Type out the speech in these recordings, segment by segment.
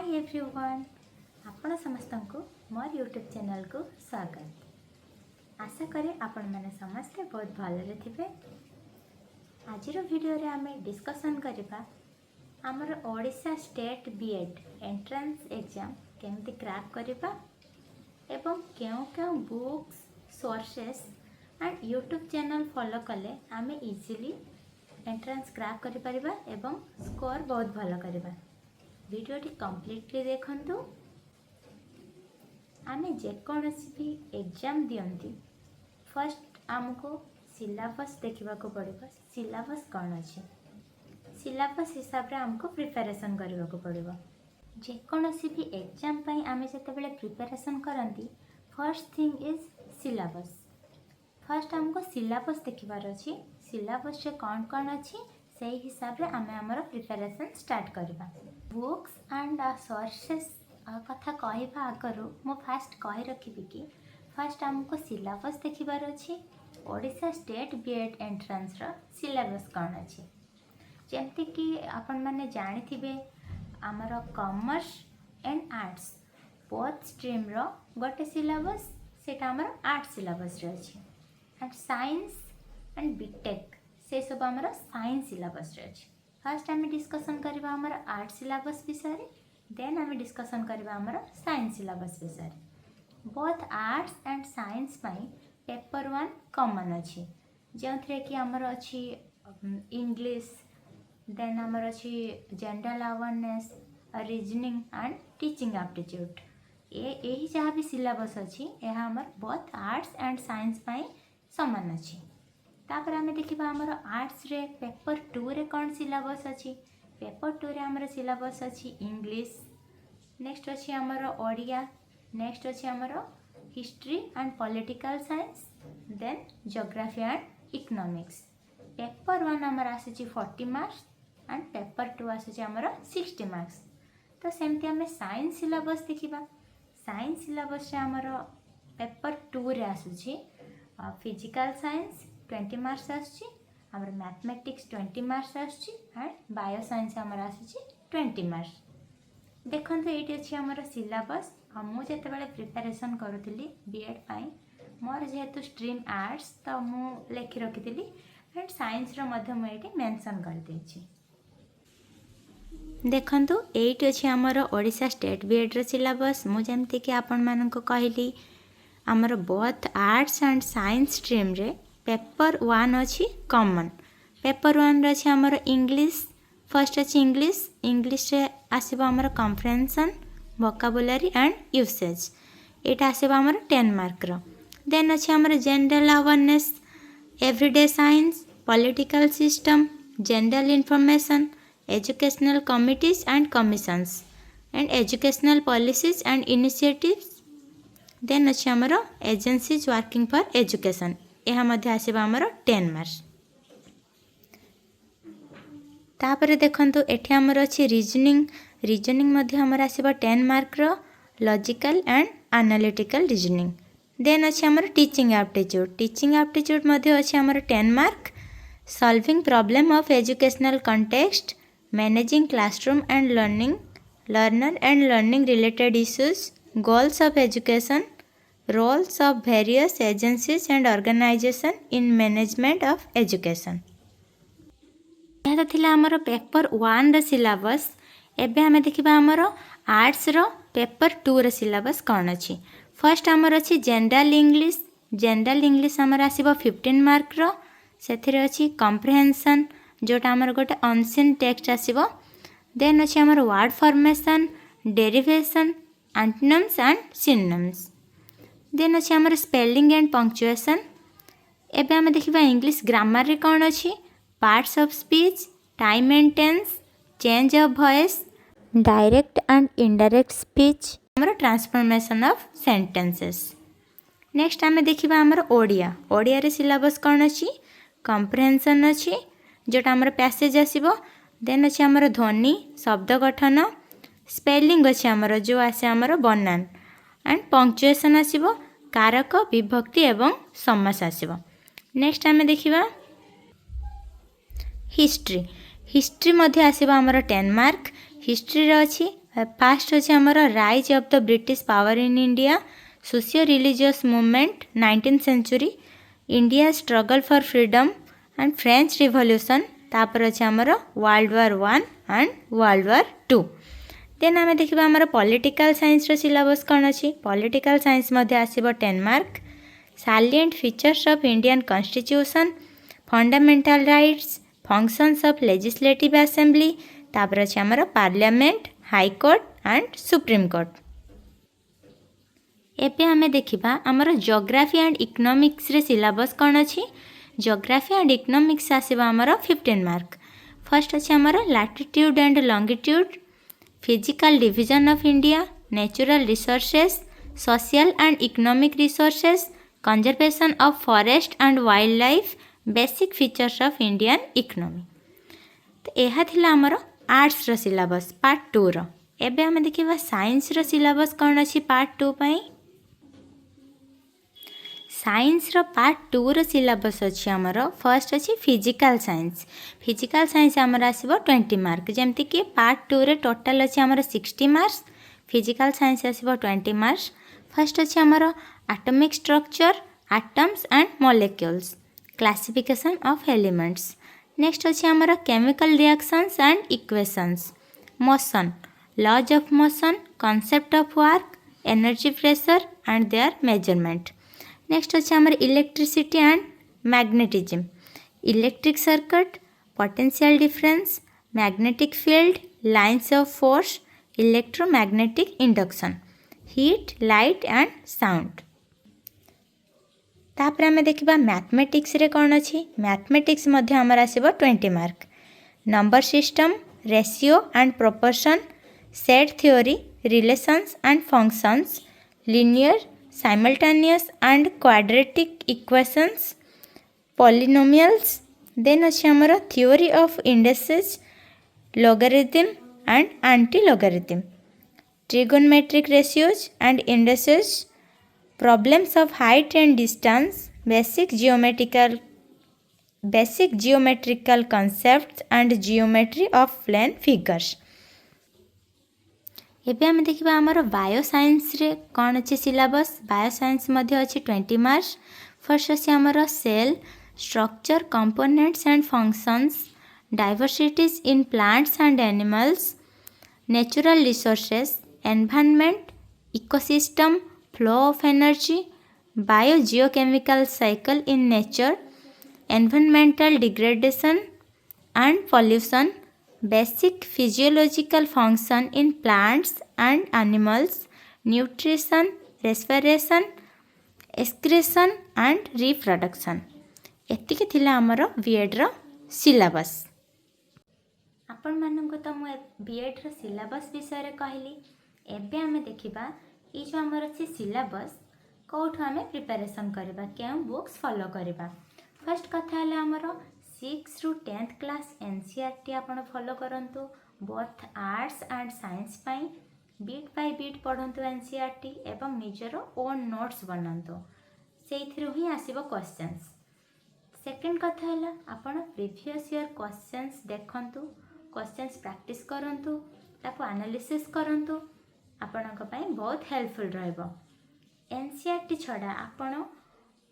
Hi everyone आपण समस्त को मोर यूट्यूब चैनल को स्वागत। आशा करे आपण मैंने समस्ते बहुत भलरे थे। आज वीडियो रे आमे डिस्कशन करबा हमर Odisha state BEd entrance exam केमती क्रैक करबा एवं केउ books sources and YouTube channel follow कले आमे इजीली एंट्रेंस क्रैक करि परिबा एवं स्कोर बहुत भल करबा। वीडियोटी कम्प्लीटली देखंतु। आमे जेकोसी भी एग्जाम दियंती फर्स्ट आमको सिलेबस देखा पड़ो। सिलेबस कौन अच्छे सिलेबस हिसाब रे आमको प्रिपरेशन करने को पड़ो। जेकोसी भी एग्जाम पई आमे जेतेबेले प्रिपरेशन करंती first thing is syllabus. First आमको सिलेबस देखिबार अछि। सिलेबस रे कौन अच्छी से हिसाब रे आमे हमर प्रिपरेशन स्टार्ट करबा। बुक्स एंड सोर्सेस कथा कहवा आगु मु फास्ट कही रखी कि फास्ट आमको सिलेबस देखिबार अछि। ओडिशा स्टेट बीएड एंट्रेंस रो सिलेबस कौन अच्छी जमती कि आपण माने जानिथिबे आमर commerce and arts both stream रो गोटे सिलेबस सेटा आमर आर्ट सिलेबस रे अछि एंड साइंस एंड बीटेक से सब आमर साइंस सिलेबस रे अछि। फर्स्ट आम डिस्कसन करबा हमर आर्ट सिलेबस विषय देन आम डिस्कसन करबा हमर साइंस सिलेबस विषय। बोथ आर्ट्स एंड साइंस पई पेपर 1 कॉमन अछि जो थे कि हमर अछि इंग्लिश देन हमर अछि general awareness reasoning and teaching aptitude यही जहाँ भी सिलेबस अछि यह हमर बोथ आर्ट्स एंड साइंस पई समान अछि। तापर आमे देखिबा हमर आर्ट्स रे पेपर 2 रे कौन सिलेबस अछि। पेपर 2 रे हमर सिलेबस अछि इंग्लिश नेक्स्ट अछि हमर ओडिया नेक्स्ट अछि हमर history and political science then geography and economics. Paper 1 हमर आसी 40 मार्क्स एंड पेपर 2 आसी हमर 60 मार्क्स। तो सेमती आमे साइंस सिलेबस देखिबा। साइंस सिलेबस रे हमर पेपर 2 रे आसी फिजिकल साइंस 20 मार्क्स आसी हमर मैथमेटिक्स 20 मार्क्स आसी एंड बायो साइंस हमर आसी 20 मार्क्स। देखंतु एटी अछि हमर सिलेबस। मु जेते बेले प्रिपरेशन करूथली बीएड पाई मोर जेहेतु स्ट्रीम आर्ट्स तो मु लेखि रखिथली एंड साइंस रो मध्य मु एटी मेंशन कर देछि। देखंतु एटी अछि हमर ओडिशा स्टेट बीएड रो सिलेबस। मु जेमति कि आपन मानन को कहली हमर both arts and science stream रे पेपर 1 अच्छी कॉमन। पेपर 1 रे अछि हमर इंग्लिश फर्स्ट अच्छी इंग्लिश रे आसीबो हमर कॉम्प्रिहेंशन वोकाबुलरी एंड यूसेज एटा आसीबो हमर 10 मार्क रो। देन अछि हमर general awareness everyday science political system general information educational committees and commissions and educational policies and initiatives. Then अछि हमर एजेंसीज वर्किंग फॉर एजुकेशन यह मध्य आसीबा हमर 10 मार्क्स। तापरे देखंतु एठी हमर अछि रीजनिंग मध्य हमर आसीबा 10 मार्क रो logical and analytical reasoning. Then अछि हमर टीचिंग एप्टीट्यूड मध्य अछि हमर 10 mark solving problem of educational context managing classroom and learner and learning related issues goals of education roles of various agencies and organization in management of education। यह थिला हमर paper 1 रे syllabus. एबे हमें देखिबा हमर आर्ट्स रो पेपर 2 रे syllabus कौन अछि। फर्स्ट हमर अछि जनरल इंग्लिश हमर आसीबो 15 मार्क रो सेथिरे अछि कॉम्प्रिहेंशन जोटा हमर गोटे अनसीन टेक्स्ट आसीबो। देन अछि हमर word formation derivation antonyms and synonyms. Then अच्छे हमर स्पेलिंग एंड पंक्चुएशन। एबे हमें देखिबा इंग्लिश ग्रामर रे कौन अच्छी parts of speech time and tense change of voice direct and indirect speech हमर ट्रांसफॉर्मेशन ऑफ सेंटेंसेस। नेक्स्ट हमें देखिबा हमर ओडिया रे सिलेबस कौन अच्छी कॉम्प्रिहेंशन अच्छी जोटा हमर पैसेज आसीबो। देन अच्छे हमर ध्वनि शब्द गठन स्पेलिंग अच्छे हमर जो आसे हमर बनान एंड पंक्चुएशन आसीबो कारक विभक्ति एवं समास आसीबो। नेक्स्ट आमे देखिबा हिस्ट्री मध्य आसीबो हमर 10 मार्क हिस्ट्री रे अछि फास्ट अच्छे आमर rise of the British power in India, socio religious movement 19th century, India struggle for freedom and French revolution, तापर अच्छे आमर world war 1 and world war 2। Then आम देखा आमर पॉलिटिकल साइंस रो सिलेबस कौन अच्छी। पॉलिटिकल साइंस मध्य आसीबो 10 mark. Salient features of Indian constitution, fundamental rights, functions of legislative assembly, तापर अच्छे आमर parliament, high court and supreme court. एबे आमे देखिबा आमर जियोग्राफी एंड इकोनॉमिक्स रे सिलेबस कौन अच्छी। जियोग्राफी एंड इकोनॉमिक्स आसीबा आमर 15 मार्क। फर्स्ट अच्छे आमर latitude and longitude, physical division of India, natural resources, social and economic resources, conservation of forest and wild life, basic features of Indian economy. तो यह थिला आमर आर्ट्स रो syllabus part 2 रो। एबे आमे देखिबा साइंस रो सिलेबस कौन अच्छी पार्ट 2 पई। साइंस रो पार्ट 2 रो सिलेबस अच्छी आमर फर्स्ट अच्छी फिजिकल साइंस। फिजिकल साइंस आमर आसीबो 20 मार्क, जेमति कि पार्ट 2 रे टोटल अच्छी आमर 60 मार्क्स, फिजिकल साइंस आसीबो 20 मार्क्स। फर्स्ट अच्छी आमर atomic structure, atoms and molecules, classification of elements. Next अच्छे आमर chemical reactions and equations, motion, laws of motion, concept of work, energy pressure and their measurement. Next अच्छे आमर electricity and magnetism, electric circuit, potential difference, magnetic field, lines of force, electromagnetic induction, heat, light and sound. तापर आमे देखिबा mathematics रे कौन अच्छी। Mathematics मध्य आमर आसीबो 20 mark. Number system, ratio and proportion, set theory, relations and functions, linear, simultaneous and quadratic equations, polynomials. Then अच्छे आमर theory of indices, logarithm and anti-logarithm, trigonometric ratios and indices, problems of height and distance, basic geometrical concepts and geometry of plane figures। एबे आमे देखिबा आमर bioscience रे कौन अच्छे syllabus. Bioscience मध्य अच्छे 20 मार्क्स। फर्स्ट अच्छे आमर cell, structure, components and functions, diversities in plants and animals, natural resources, environment, ecosystem, flow of energy, biogeochemical cycle in nature, environmental degradation and pollution, basic physiological function in plants and animals, nutrition, respiration, excretion and reproduction. एतिके थिला आमर BEd रो syllabus. आपण मानक तो मु BEd रो syllabus विषय रे कहली। एबे आमे देखिबा ई जो आमर अछि सिलेबस कोठो आमे प्रिपरेशन करबा, केउ बुक्स फॉलो करबा। फर्स्ट कथा हला आमर 6 रु 10th क्लास एनसीईआरटी आपण फॉलो करंतु, बोथ आर्ट्स एंड साइंस पई बीट बाय बीट पढ़ंतु एनसीईआरटी एवं निजरो ओन नोट्स बनांतु, सेइथिरु ही आसीबो क्वेश्चंस। सेकंड कथा हला आपण प्रीवियस ईयर क्वेश्चंस देखंतु, क्वेश्चंस प्रैक्टिस करंतु, ताको एनालिसिस करंतु, आपणक पई बहुत हेल्पफुल रहइबो। एनसीईआरटी छडा आपण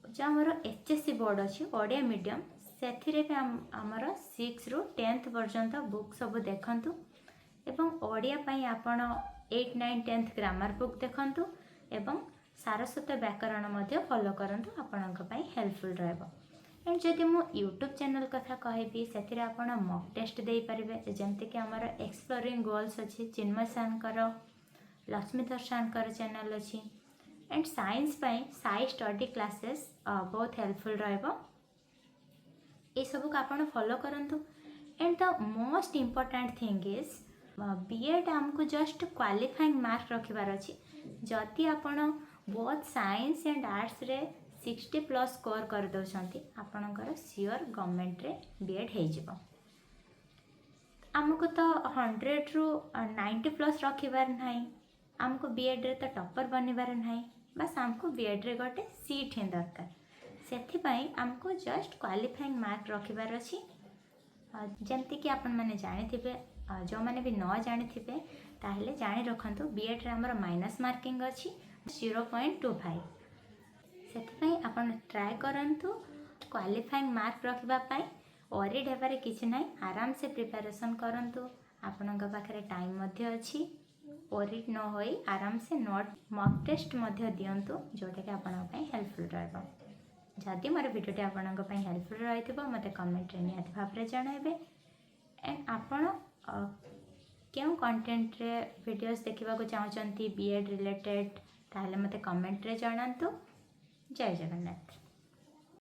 जो हमर एचएससी बोर्ड अछि ओडिया मीडियम, सेथिरे भी आमर 6 रु 10th पर्यंत बुक सब देखंतु एवं ओडिया पई आपण 8, 9, 10th ग्रामर बुक देखंतु एवं सारस्वत व्याकरण मध्य फॉलो करंतु, आपणक पई हेल्पफुल रहइबो। एंड जदि मु यूट्यूब चैनल कथा कहबी सेथिरे आपण मॉक टेस्ट देई परिबे, जेमते कि हमर एक्सप्लोरिंग गोल्स अछि, चिन्मय सानकर, लक्ष्मीधर सानकर चैनल अछि। एंड साइंस पई साई स्टडी क्लासेस बहुत हेल्पफुल रहइबो, ये सब को आपण फॉलो करंतु। And the most important thing is BEd हमको जस्ट क्वालिफाइंग मार्क रखिबार अछि। जदि आपण बोथ साइंस एंड आर्ट्स रे 60+ स्कोर कर दउछंती, आपणकर सियोर गवर्नमेंट रे बीएड हे जिवो। हमको तो 100 रु 90+ रखिबार नाही, हमको बीएड रे तो टॉपर बनिबार नाही, बस हमको बीएड रे गोटे सीट ही दरकार। सेथिपाई हमको जस्ट क्वालिफाइंग मार्क रखिबार अछि। जेमति कि आपण माने जानिथिबे, जो माने भी न जानिथिबे ताहले जानी रखंतु बीएड रे हमर माइनस मार्किंग अछि 0.25 से आपण ट्राए करंतु क्वालिफाइंग मार्क रखिबा पाई ओरिड हेबारे किछि नै आराम से प्रिपरेशन करंतु आपणक पाखरे टाइम मध्ये अछि ओरिड न होई आराम से नोट मॉक टेस्ट मध्ये दियंतु जोटा कि आपणक पई हेल्पफुल रहबो जदि मोर वीडियोटी आपणक पई हेल्पफुल रहितबो मते कमेंट रे निहाती भाबरे जणाइबे एंड आपण केउ कंटेंट रे वीडियोस देखिबा को चाहचंती बीएड रिलेटेड ताहले मते कमेंट रे जणांतु जय जगन्नाथ।